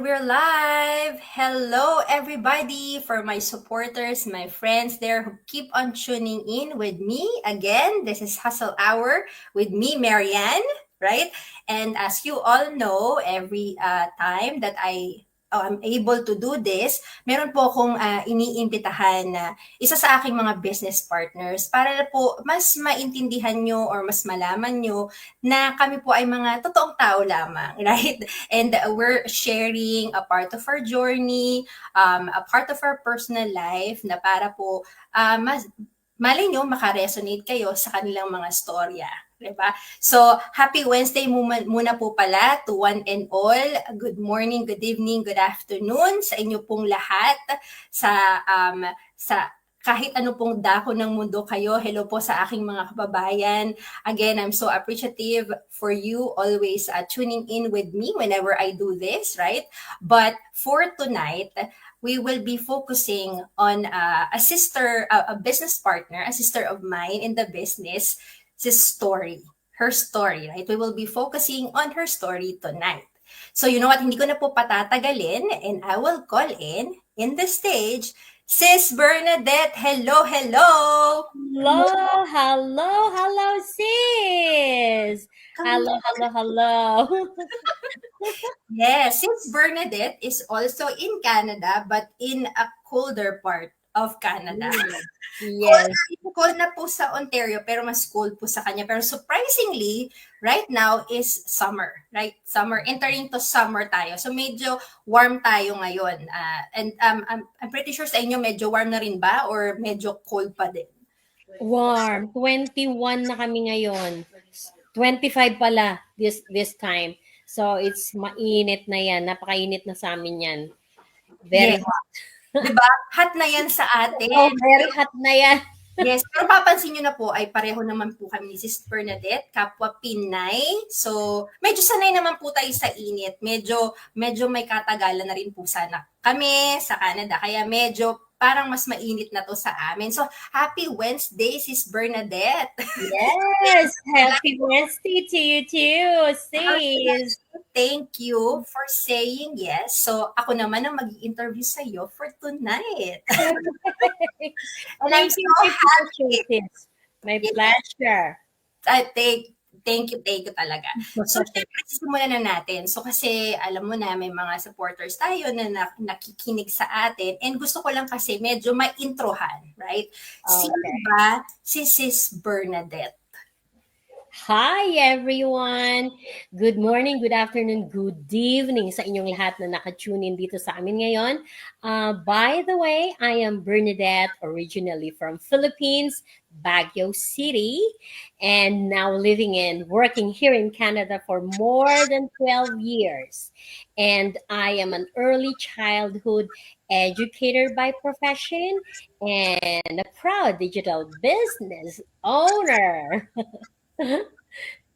And we're live. Hello, everybody, for my supporters, my friends there who keep on tuning in with me. Again, this is Hustle Hour with me, Marianne, right? And as you all know, every time that I'm able to do this, meron po akong iniimbitahan na isa sa aking mga business partners para na po mas maintindihan nyo or mas malaman nyo na kami po ay mga totoong tao lamang, right? And we're sharing a part of our journey, a part of our personal life na para po malay nyo makaresonate kayo sa kanilang mga storya. Diba? So, happy Wednesday muna po pala to one and all. Good morning, good evening, good afternoon sa inyo pong lahat. Sa kahit ano pong dako ng mundo kayo, hello po sa aking mga kababayan. Again, I'm so appreciative for you always tuning in with me whenever I do this, right? But for tonight, we will be focusing on a business partner, a sister of mine in the business, her story, right? We will be focusing on her story tonight. So you know what, hindi ko na po patatagalin and I will call in the stage, Sis Bernadette. Hello, hello! Hello, sis! Hello. Yes, Sis Bernadette is also in Canada but in a colder part of Canada. Yes. Cold na po sa Ontario pero mas cold po sa kanya. Pero surprisingly, right now is summer, right? Summer, entering to summer tayo. So medyo warm tayo ngayon. And I'm pretty sure sa inyo medyo warm na rin ba or medyo cold pa din? Warm. 21 na kami ngayon. 25 pala this time. So it's mainit na yan. Napakainit na sa amin yan. Very hot. Diba? Hot na yan sa atin. Oh, very hot na yan. Yes, pero papansin nyo na po ay pareho naman po kami ni Sis Bernadette, kapwa Pinay. So, medyo sanay naman po tayo sa init. Medyo may katagalan na rin po sana kami sa Canada. Kaya medyo parang mas mainit na to sa amin. So, happy Wednesday, Sis Bernadette. Yes, happy Wednesday to you too, sis. Thank you for saying yes. So, ako naman ang mag-i-interview sa iyo for tonight. And I'm so happy. My pleasure. Thank you talaga. So, syempre, simulan na natin. So, kasi alam mo na, may mga supporters tayo na nakikinig sa atin. And gusto ko lang kasi medyo ma-introhan, right? Okay. Sino ba si Sis Bernadette? Hi everyone! Good morning, good afternoon, good evening sa inyong lahat na nakatune in dito sa amin ngayon. By the way, I am Bernadette, originally from Philippines, Baguio City, and now living and working here in Canada for more than 12 years. And I am an early childhood educator by profession and a proud digital business owner.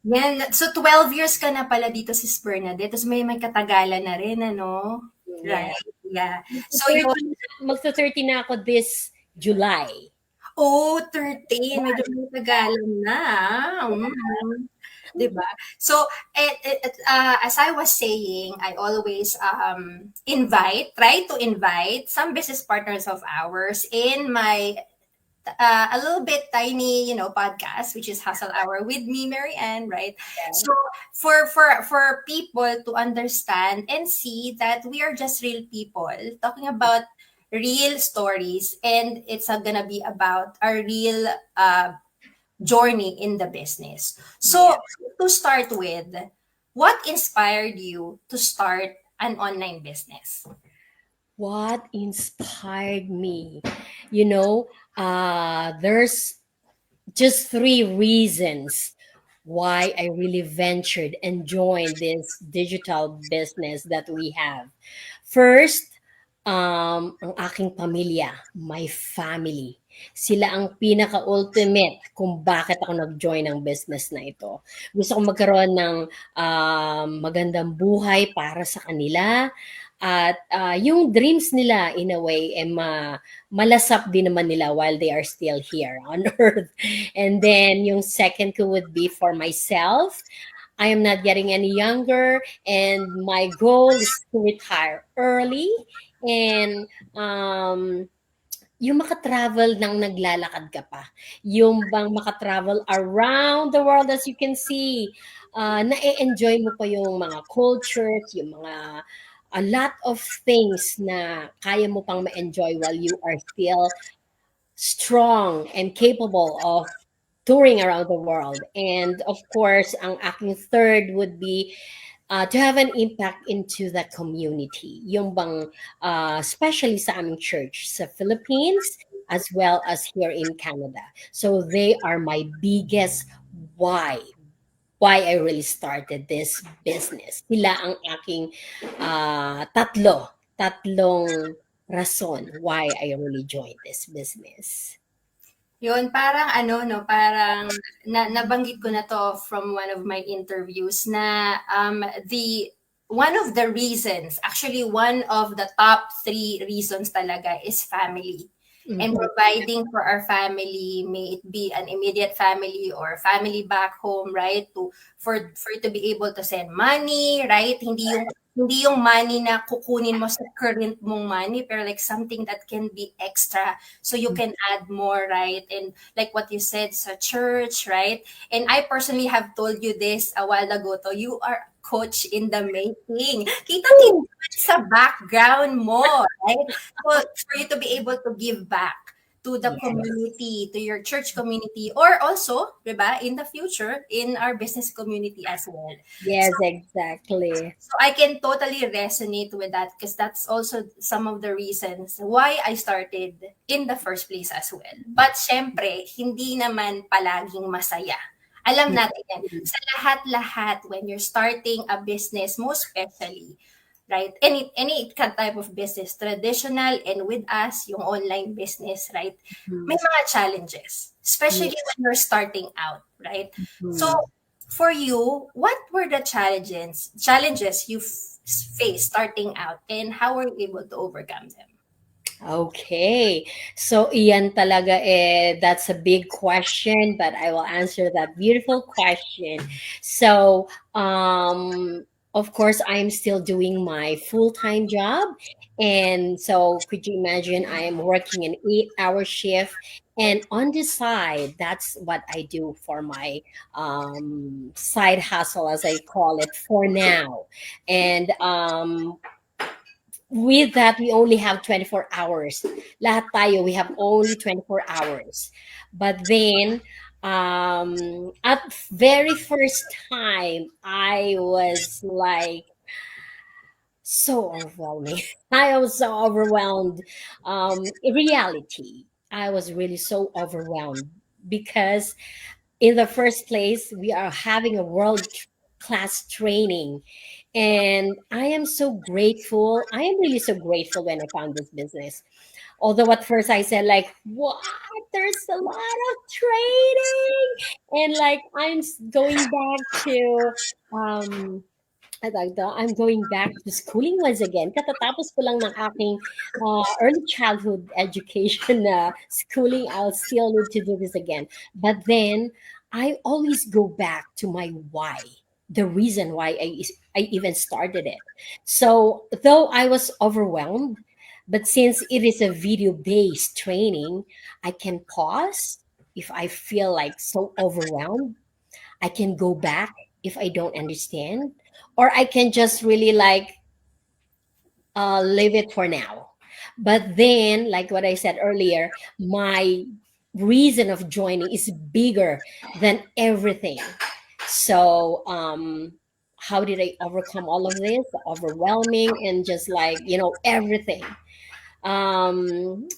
Yan. So, 12 years ka na pala dito, Sis Bernadette. Tapos may katagalan na rin, ano? Yeah. Right. Yeah. So, magsa-30 na ako this July. Oh, 13. Medyo may katagalan na. Diba? So, as I was saying, I always try to invite some business partners of ours in my a little bit tiny, podcast, which is Hustle Hour with me, Marianne, right? Yeah. So for people to understand and see that we are just real people talking about real stories, and it's gonna be about our real journey in the business. So to start with, what inspired you to start an online business? What inspired me? There's just 3 reasons why I really ventured and joined this digital business that we have. First, ang aking pamilya, my family. Sila ang pinaka-ultimate kung bakit ako nag-join ng business na ito. Gusto kong magkaroon ng magandang buhay para sa kanila. At yung dreams nila in a way malasap din naman nila while they are still here on earth. And then yung second ko would be for myself. I am not getting any younger, and my goal is to retire early. And yung maka-travel ng naglalakad ka pa. Yung bang maka-travel around the world, as you can see, na-enjoy mo pa yung mga cultures, yung mga a lot of things na kaya mo pang ma-enjoy while you are still strong and capable of touring around the world. And of course, ang aking third would be to have an impact into the community. Yung bang, especially sa aming church sa Philippines, as well as here in Canada. So they are my biggest why. Why I really started this business. Sila ang aking tatlong rason why I really joined this business. Yun, parang ano, no, parang nabanggit ko na to from one of my interviews na one of the reasons, actually one of the top three reasons talaga is family. And Mhm. providing for our family, may it be an immediate family or family back home, right? For you to be able to send money, right? Hindi yung money na kukunin mo sa current mong money, pero like something that can be extra so you can add more, right? And like what you said sa church, right? And I personally have told you this a while ago to, you are coach in the making. Kita-kita Woo! sa background mo, right? So for you to be able to give back to the Yes. community, to your church community, or also, diba, in the future, in our business community as well. So Yes, exactly. so I can totally resonate with that because that's also some of the reasons why I started in the first place as well. But syempre, hindi naman palaging masaya. Alam natin yan. Sa lahat-lahat, when you're starting a business, most especially, right? Any type of business, traditional and with us, yung online business, right? May Mhm. mga challenges, especially Yeah. when you're starting out, right? So Mhm. for you, what were the challenges you faced starting out, and how were you able to overcome them? Okay. So iyan talaga that's a big question, but I will answer that beautiful question. So of course I'm still doing my full-time job. And so could you imagine I am working an 8-hour shift, and on the side, that's what I do for my side hustle, as I call it for now. And with that, we only have 24 hours. Lahat tayo, we have only 24 hours. But then, at very first time, I was like so overwhelming. I was so overwhelmed. In reality, I was really so overwhelmed because in the first place, we are having a world class training. And I am so grateful. I am really so grateful when I found this business. Although at first I said, like, what? There's a lot of training. And like, going back to, I'm going back to schooling once again. Katatapos ko lang ng aking early childhood education na schooling. I'll still need to do this again. But then I always go back to my why, the reason why I even started it. So though I was overwhelmed, but since it is a video based training, I can pause if I feel like so overwhelmed. I can go back if I don't understand, or I can just really like leave it for now. But then, like what I said earlier, my reason of joining is bigger than everything. So, how did I overcome all of this? Overwhelming and just like, everything. Um,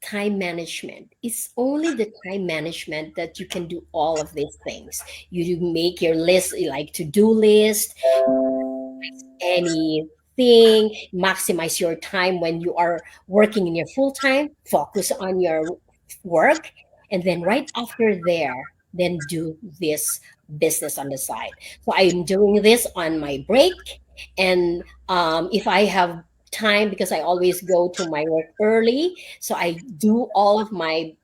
Time management. It's only the time management that you can do all of these things. You do make your list, like to-do list, anything, maximize your time when you are working in your full time, focus on your work, and then right after there, then do this business on the side. So I'm doing this on my break, and if I have time because I always go to my work early. So I do all of my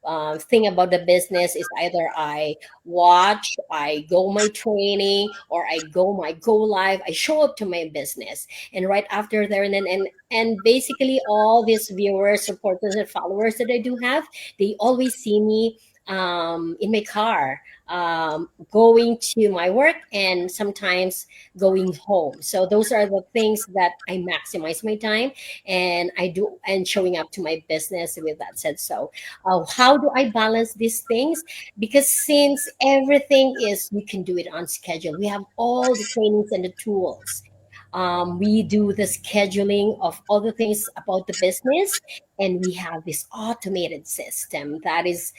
thing about the business is either I watch, I go my training, or I go my go live. I show up to my business, and right after there, and basically all these viewers, supporters, and followers that I do have, they always see me in my car, going to my work and sometimes going home. So those are the things that I maximize my time and I do, and showing up to my business with that said. So how do I balance these things? Because since everything is, you can do it on schedule, we have all the trainings and the tools. We do the scheduling of all the things about the business, and we have this automated system that is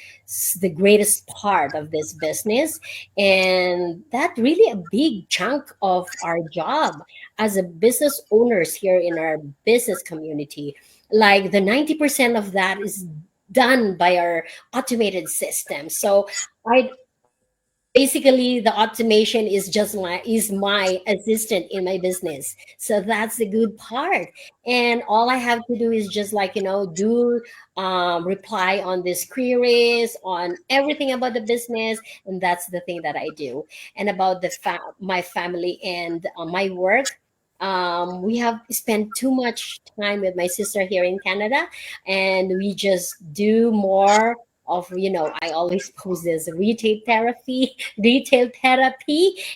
the greatest part of this business, and that really a big chunk of our job as a business owners here in our business community. Like the 90% of that is done by our automated system. So I basically the automation is just my assistant in my business, so that's the good part. And all I have to do is just do reply on these queries on everything about the business, and that's the thing that I do. And about my family and my work, we have spent too much time with my sister here in Canada, and we just do more of, I always post this retail therapy,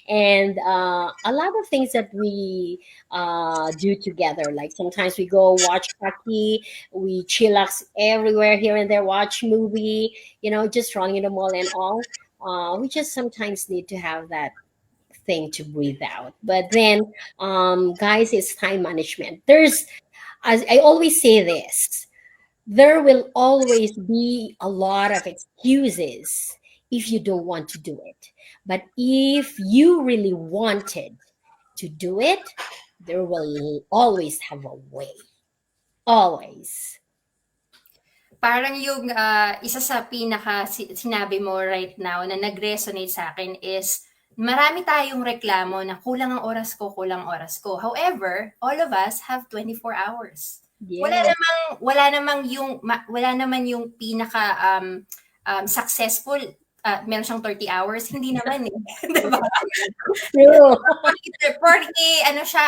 and a lot of things that we do together. Like sometimes we go watch hockey, we chillax everywhere here and there, watch movie, just running in the mall and all. We just sometimes need to have that thing to breathe out. But then, guys, it's time management. As I always say this, there will always be a lot of excuses if you don't want to do it. But if you really wanted to do it, there will always have a way. Always. Parang yung, isa sa sinabi mo right now na nag-resonate sa akin is marami tayong reklamo na kulang ang oras ko, kulang ang oras ko. However, all of us have 24 hours. Yes. Wala namang yung pinaka successful, meron siyang 30 hours, hindi naman eh. 'Di ba? True. Porque ano siya,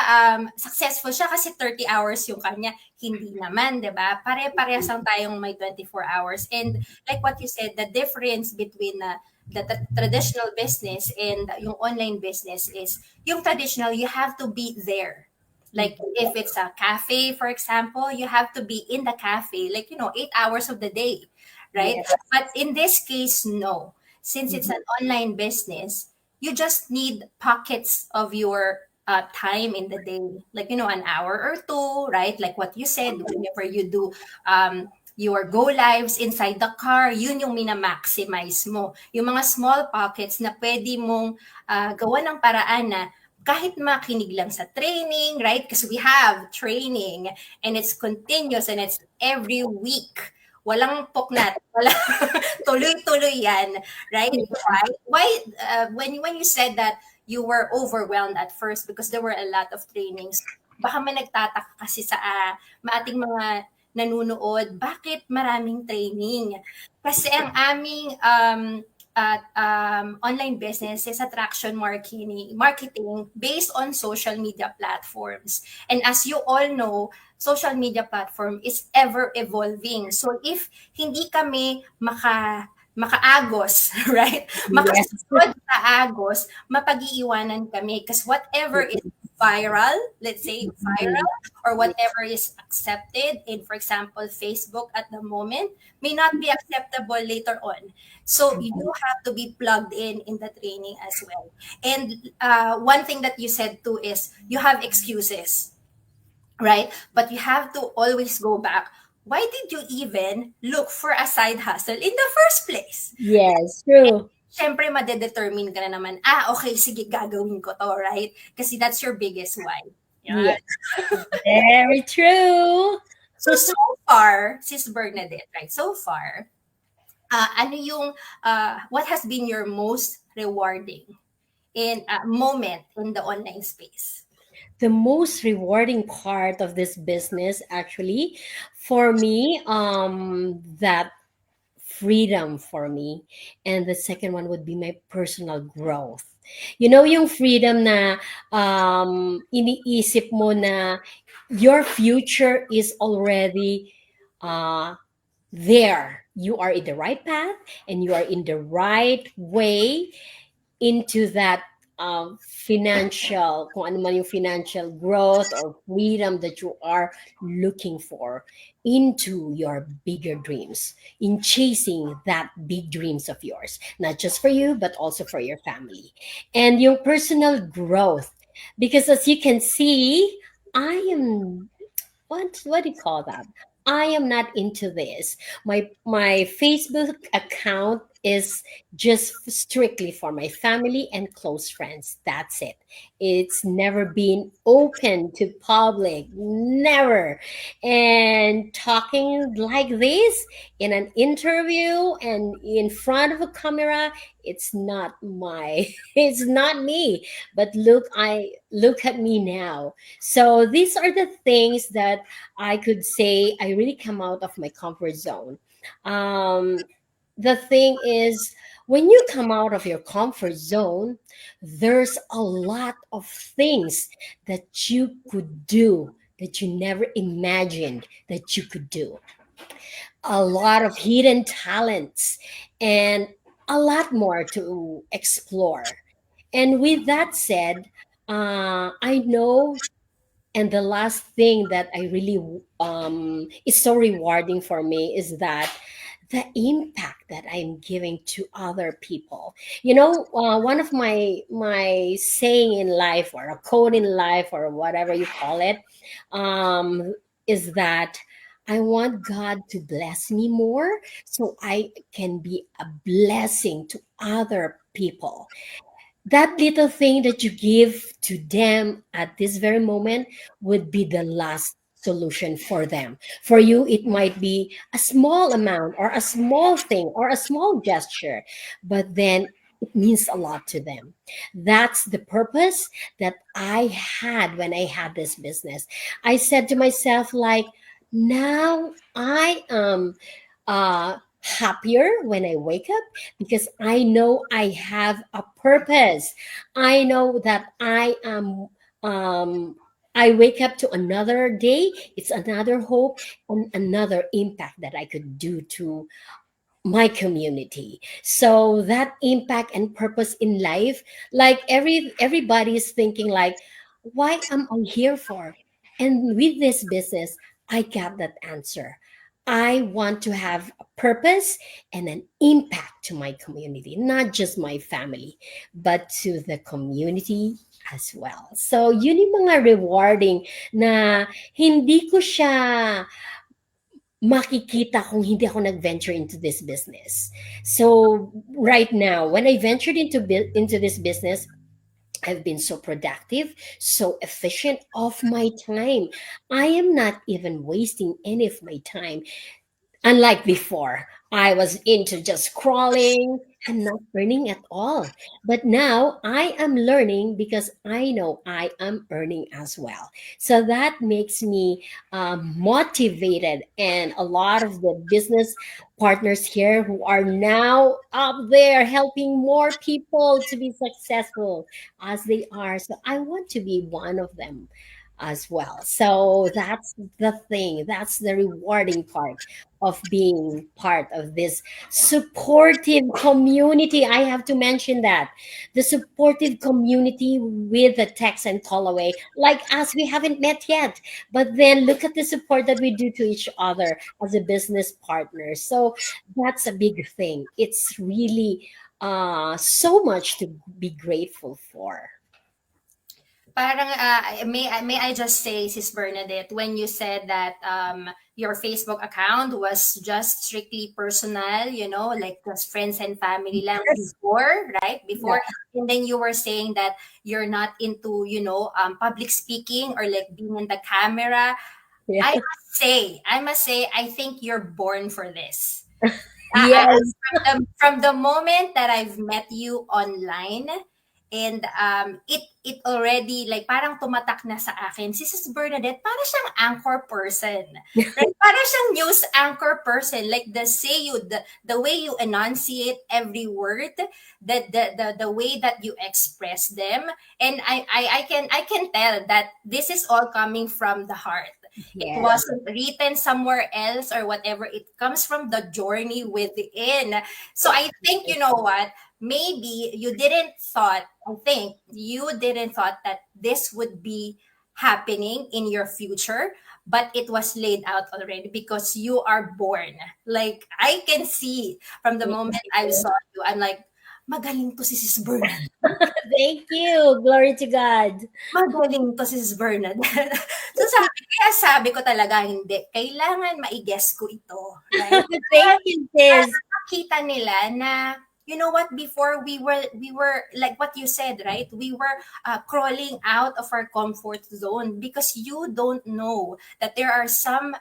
successful siya kasi 30 hours yung kanya. Hindi naman, 'di ba? Pare-parehas lang tayong may 24 hours. And like what you said, the difference between the traditional business and yung online business is yung traditional, you have to be there. Like if it's a cafe, for example, you have to be in the cafe, like, 8 hours of the day, right? Yes. But in this case, no. Since it's Mhm. an online business, you just need pockets of your time in the day, like, an hour or two, right? Like what you said, whenever you do your go lives inside the car, yun yung mina-maximize mo. Yung mga small pockets na pwede mong gawa ng paraan na kahit makinig lang sa training, right? Because we have training and it's continuous and it's every week. Walang poknat. Walang tuloy-tuloy yan, right? When you said that you were overwhelmed at first because there were a lot of trainings, baka may nagtataka kasi sa ating mga nanunood, bakit maraming training? Kasi ang aming online business is attraction marketing based on social media platforms. And as you all know, social media platform is ever evolving. So if hindi kami makaagos, right? Yes. Makasunod sa agos, mapag-iiwanan kami. Because whatever is viral, let's say viral, or whatever is accepted in, for example, Facebook at the moment, may not be acceptable later on. So you have to be plugged in the training as well. And one thing that you said too is you have excuses, right? But you have to always go back. Why did you even look for a side hustle in the first place? Yes. True. Siyempre, madedetermine ka na naman, okay, sige, gagawin ko to, right? Kasi that's your biggest why. Yes. Yan. Very true. So far, Sis Bernadette, right? So far, what has been your most rewarding in moment in the online space? the most rewarding part of this business, actually, for me, that freedom for me. And the second one would be my personal growth. Yung freedom na iniisip mo na your future is already uh, there. You are in the right path and you are in the right way into that financial, kung ano man yung financial growth or freedom that you are looking for into your bigger dreams, in chasing that big dreams of yours, not just for you, but also for your family. And your personal growth, because as you can see, I am what do you call that? I am not into this. My Facebook account is just strictly for my family and close friends. That's it. It's never been open to public, never. And talking like this in an interview and in front of a camera, it's not my it's not me. But look at me now. So these are the things that I could say I really come out of my comfort zone. Um, the thing is, when you come out of your comfort zone, there's a lot of things that you could do that you never imagined that you could do. A lot of hidden talents and a lot more to explore. And with that said, I know, and the last thing that I really is so rewarding for me is that the impact that I'm giving to other people. One of my saying in life, or a code in life, or whatever you call it, is that I want God to bless me more so I can be a blessing to other people. That little thing that you give to them at this very moment would be the last solution for them. For you, it might be a small amount or a small thing or a small gesture, but then it means a lot to them. That's the purpose that I had when I had this business. I said to myself, like, now I am happier when I wake up because I know I have a purpose. I know that I wake up to another day, it's another hope and another impact that I could do to my community. So that impact and purpose in life, like everybody is thinking like, why am I here for? And with this business, I got that answer. I want to have a purpose and an impact to my community, not just my family, but to the community as well. So yun yung mga rewarding na hindi ko siya makikita kung hindi ako nag-venture into this business. So right now, when I ventured into this business, I've been so productive, so efficient of my time. I am not even wasting any of my time. Unlike before, I was into just crawling and not learning at all. But now I am learning because I know I am earning as well. So that makes me motivated. And a lot of the business partners here who are now up there helping more people to be successful as they are. So I want to be one of them as well. So that's the thing, that's the rewarding part of being part of this supportive community. I have to mention that the supportive community with the text and call away, like us, we haven't met yet, but then look at the support that we do to each other as a business partner. So that's a big thing. It's really so much to be grateful for. Parang, may I just say, Sis Bernadette, when you said that your Facebook account was just strictly personal, like just friends and family lang Yes. before, right? Yeah. Before, and then you were saying that you're not into, public speaking or like being in the camera. Yeah. I must say, I think you're born for this. Yes. From the moment that I've met you online, And it already like parang tumatak na sa akin. Si Sis Bernadette, para siyang anchor person. Right? Para siyang news anchor person. Like the way you enunciate every word, the way that you express them. And I can tell that this is all coming from the heart. It Yeah. wasn't written somewhere else or whatever. It comes from the journey within. So I think, you know what, maybe you didn't thought that this would be happening in your future, but it was laid out already because you are born. Like I can see from the Thank moment I you. saw you, I'm like, magaling to si Sis Bernard. Thank you. Glory to God. Magaling to si Sis Bernard. So sabi ko talaga, hindi, kailangan ma-guess ko ito, right? Thank you, sis. Makita nila na, you know what, before we were like what you said, right, we were crawling out of our comfort zone because you don't know that there are some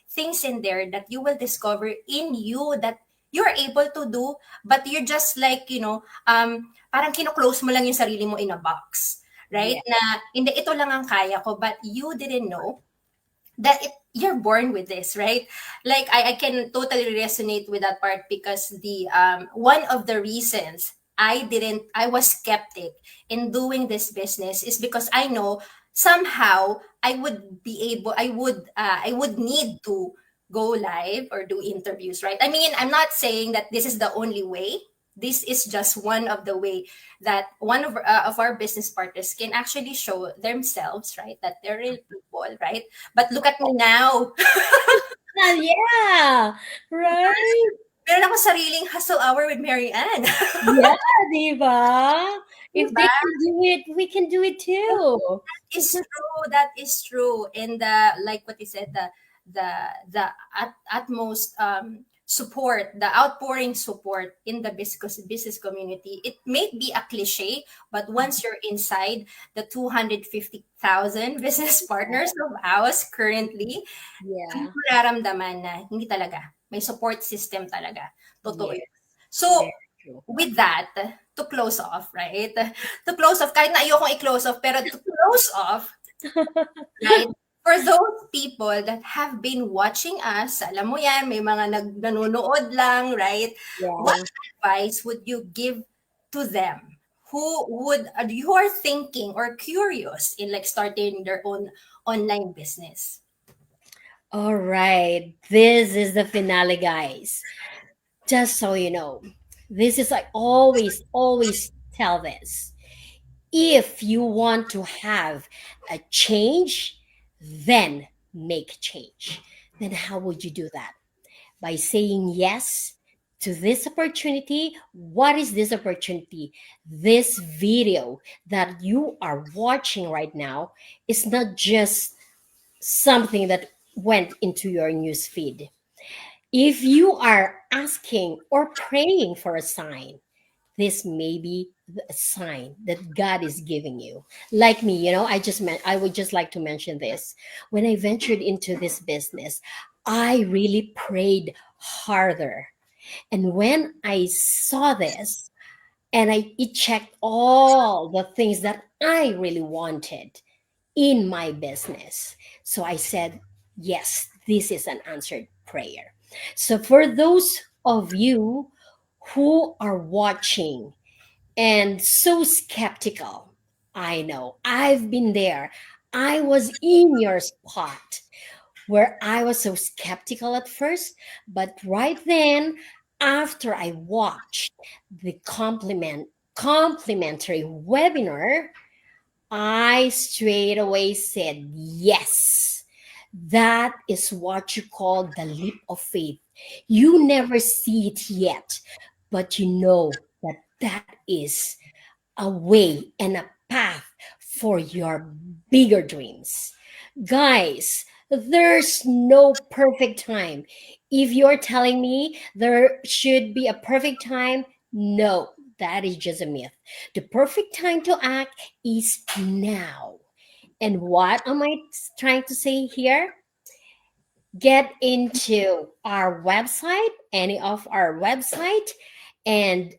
things in there that you will discover in you that you're able to do, but you're just like, parang kino-close mo lang yung sarili mo in a box, right, Yeah. na hindi, ito lang ang kaya ko, but you didn't know that you're born with this, right? Like I can totally resonate with that part because the one of the reasons I was skeptic in doing this business is because I know somehow I would need to go live or do interviews, right? I mean, I'm not saying that this is the only way. This is just one of the way that one of our business partners can actually show themselves, right, that they're real people, right? But look at me now. Ah, yeah. Right? Meron ako sariling hustle hour with Mary Ann. Yeah, diba? If they Diba? can do it, we can do it too. Is true. That is true. And like what you said, the utmost support, the outpouring support in the business community. It may be a cliche, but once you're inside the 250,000 business partners of ours currently, Yeah. nararamdaman na hindi talaga. May support system talaga. Totoo Yes. yun. So, Very true. with that, to close off, right? To close off, kahit na ayokong i-close off, pero to close off, right? For those people that have been watching us, alam mo yan, may mga nanonood lang, right? What Yeah. advice would you give to them who are thinking or curious in like starting their own online business? All right. This is the finale, guys. Just so you know, this is I always tell this. If you want to have a change, then make change. Then how would you do that? By saying yes to this opportunity. What is this opportunity? This video that you are watching right now is not just something that went into your news feed. If you are asking or praying for a sign, this may be a sign that God is giving you. Like me, I would just like to mention this. When I ventured into this business, I really prayed harder. And when I saw this and it checked all the things that I really wanted in my business. So I said, yes, this is an answered prayer. So for those of you who are watching and so skeptical, I know I've been there. I was in your spot where I was so skeptical at first, but right then, after I watched the complimentary webinar, I straight away said yes. That is what you call the leap of faith. You never see it yet, but you know that that is a way and a path for your bigger dreams. Guys, there's no perfect time. If you're telling me there should be a perfect time, no, that is just a myth. The perfect time to act is now. And what am I trying to say here? Get into our website, any of our website, and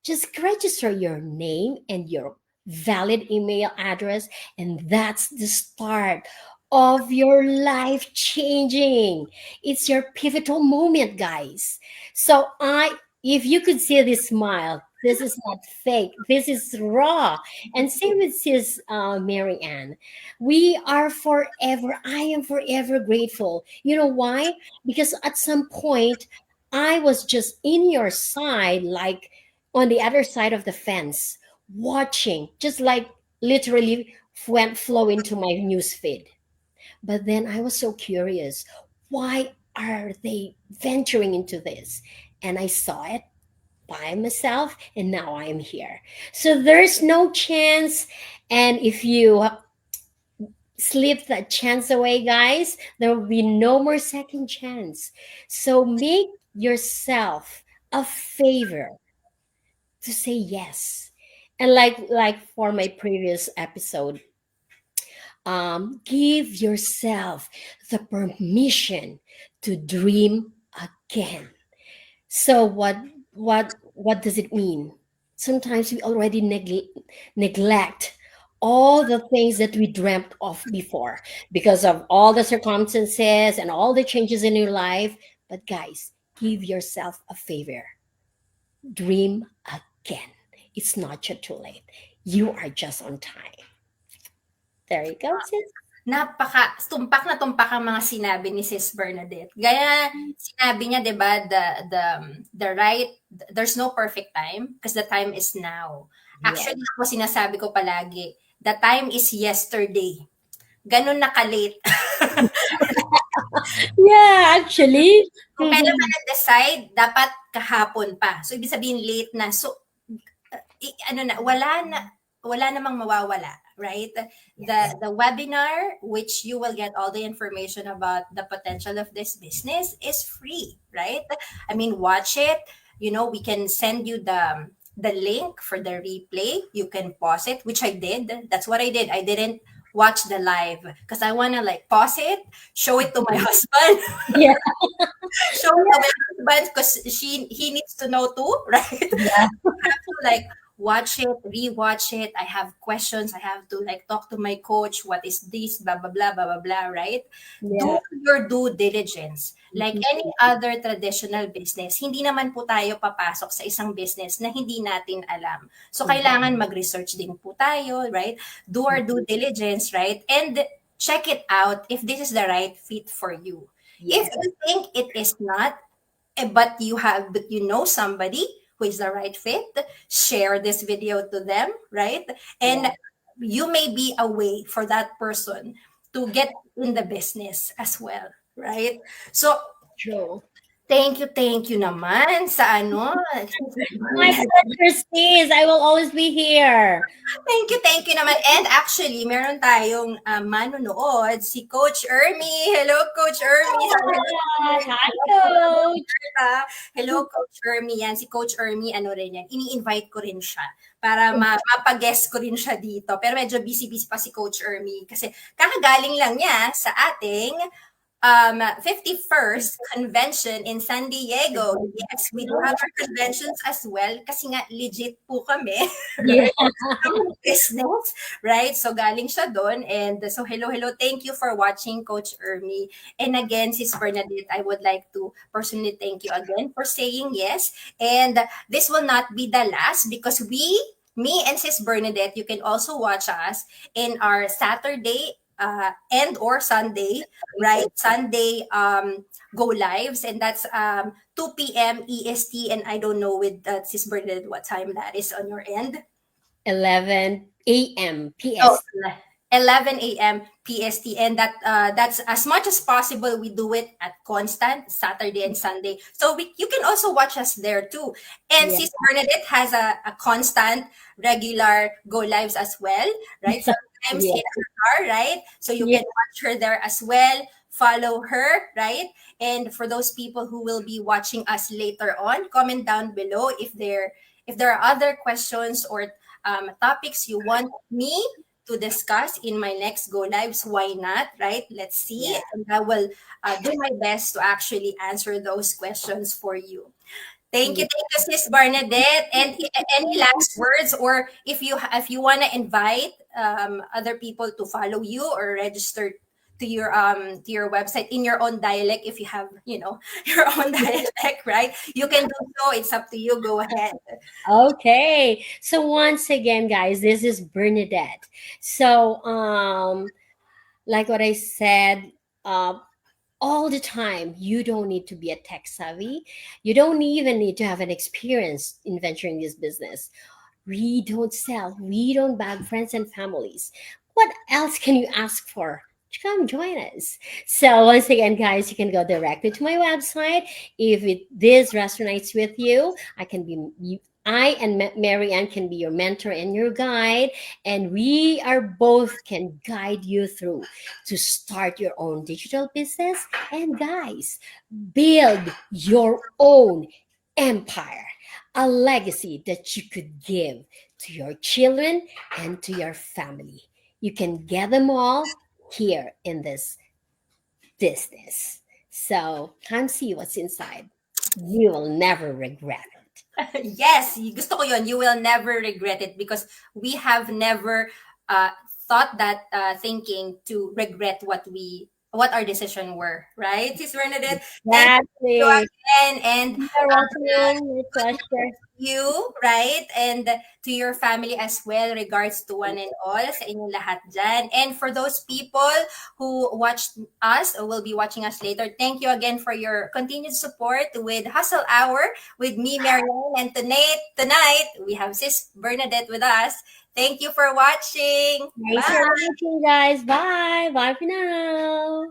Just register your name and your valid email address, and that's the start of your life changing. It's your pivotal moment, guys. So if you could see this smile, this is not fake. This is raw. And same with Sis Mary Ann. We are forever. I am forever grateful. You know why? Because at some point, I was just in your side, like on the other side of the fence, watching, just like literally went flow into my news feed. But then I was so curious, why are they venturing into this? And I saw it by myself, and now I am here. So there's no chance. And if you slip that chance away, guys, there will be no more second chance. So make yourself a favor to say yes. And like for my previous episode, give yourself the permission to dream again. So what does it mean? Sometimes we already neglect all the things that we dreamt of before because of all the circumstances and all the changes in your life. But guys, give yourself a favor. Dream again. It's not yet too late. You are just on time. There you go, sis. Tumpak na tumpak ang mga sinabi ni Sis Bernadette. Gaya sinabi niya, 'di ba, the right, there's no perfect time because the time is now. Yeah. Actually, ako sinasabi ko palagi, the time is yesterday. Ganun na ka-late. Yeah, actually. Kung kailan ka nag-decide, dapat kahapon pa. So, ibig sabihin late na. So, ano na, wala namang mawawala, right? Yes. The webinar, which you will get all the information about the potential of this business, is free, right? I mean, watch it. You know, we can send you the link for the replay. You can pause it, which I did. That's what I did. I didn't watch the live because I want to like pause it, show it to my husband, Yeah. show it to my husband because he needs to know too, right? Yeah. To like watch it, rewatch it. I have questions. I have to like talk to my coach. What is this? Blah blah blah blah blah blah. Right? Do Yeah. your due diligence. Like any other traditional business, hindi naman po tayo papasok sa isang business na hindi natin alam. So kailangan mag-research din po tayo, right? Do our due diligence, right? And check it out if this is the right fit for you. If Yes. you think it is not, but you know somebody who is the right fit, share this video to them, right? And Yeah. you may be a way for that person to get in the business as well, right? So True. thank you naman sa ano. My pleasure, sis. I will always be here. Thank you naman. And actually, meron tayong manonood, si Coach Ermi. Hello, Coach Ermi. Hi, coach. Hello, Coach Ermi. Yan, si Coach Ermi, ano rin yan, ini-invite ko rin siya para mapag-guest ko rin siya dito. Pero medyo busy-busy pa si Coach Ermi kasi kakagaling lang niya sa ating 51st convention in San Diego. Yes, we do have our conventions as well kasi nga legit po kami. Yeah. Business, right? So galing siya doon. And so hello. Thank you for watching, Coach Ermi. And again, Sis Bernadette, I would like to personally thank you again for saying yes. And this will not be the last because me and Sis Bernadette, you can also watch us in our Saturday and or Sunday, right? Sunday go lives, and that's 2 p.m. EST, and I don't know with Sis Bernadette what time that is on your end. 11 a.m. Oh, PS. 11 a.m. PST, and that's as much as possible. We do it at constant Saturday and Sunday, so you can also watch us there too. And Yeah. Sis Bernadette has a constant, regular go lives as well, right? Sometimes Yeah. in her car, right? So you Yeah. can watch her there as well. Follow her, right? And for those people who will be watching us later on, comment down below if there are other questions or topics you want me to discuss in my next go lives. Why not, right? Let's see, Yeah. and I will do my best to actually answer those questions for you. Thank you, Sis Bernadette. And any last words, or if you wanna invite other people to follow you or register to your website in your own dialect, if you have your own dialect, right? You can do so. It's up to you. Go ahead. Okay. So once again, guys, this is Bernadette. So like what I said, uh, all the time, you don't need to be a tech savvy. You don't even need to have an experience in venturing this business. We don't sell, we don't bag friends and families. What else can you ask for? Come join us. So once again, guys, you can go directly to my website. If this resonates with you, I and Mary Ann can be your mentor and your guide, and we are both can guide you through to start your own digital business. And guys, build your own empire, a legacy that you could give to your children and to your family. You can get them all here in this business. So come see what's inside. You will never regret it. Yes, gusto ko yun. You will never regret it because we have never uh, thought that thinking to regret what our decision were, right? Sis Bernadette, thank you Exactly. again, and You're welcome. My pleasure. you, right? And to your family as well, regards to one and all, sa inyong lahat dyan. And for those people who watched us or will be watching us later, thank you again for your continued support with Hustle Hour with me, Marianne. And tonight, we have Sis Bernadette with us. Thank you for watching. Thanks for watching, guys. Bye. Bye for now.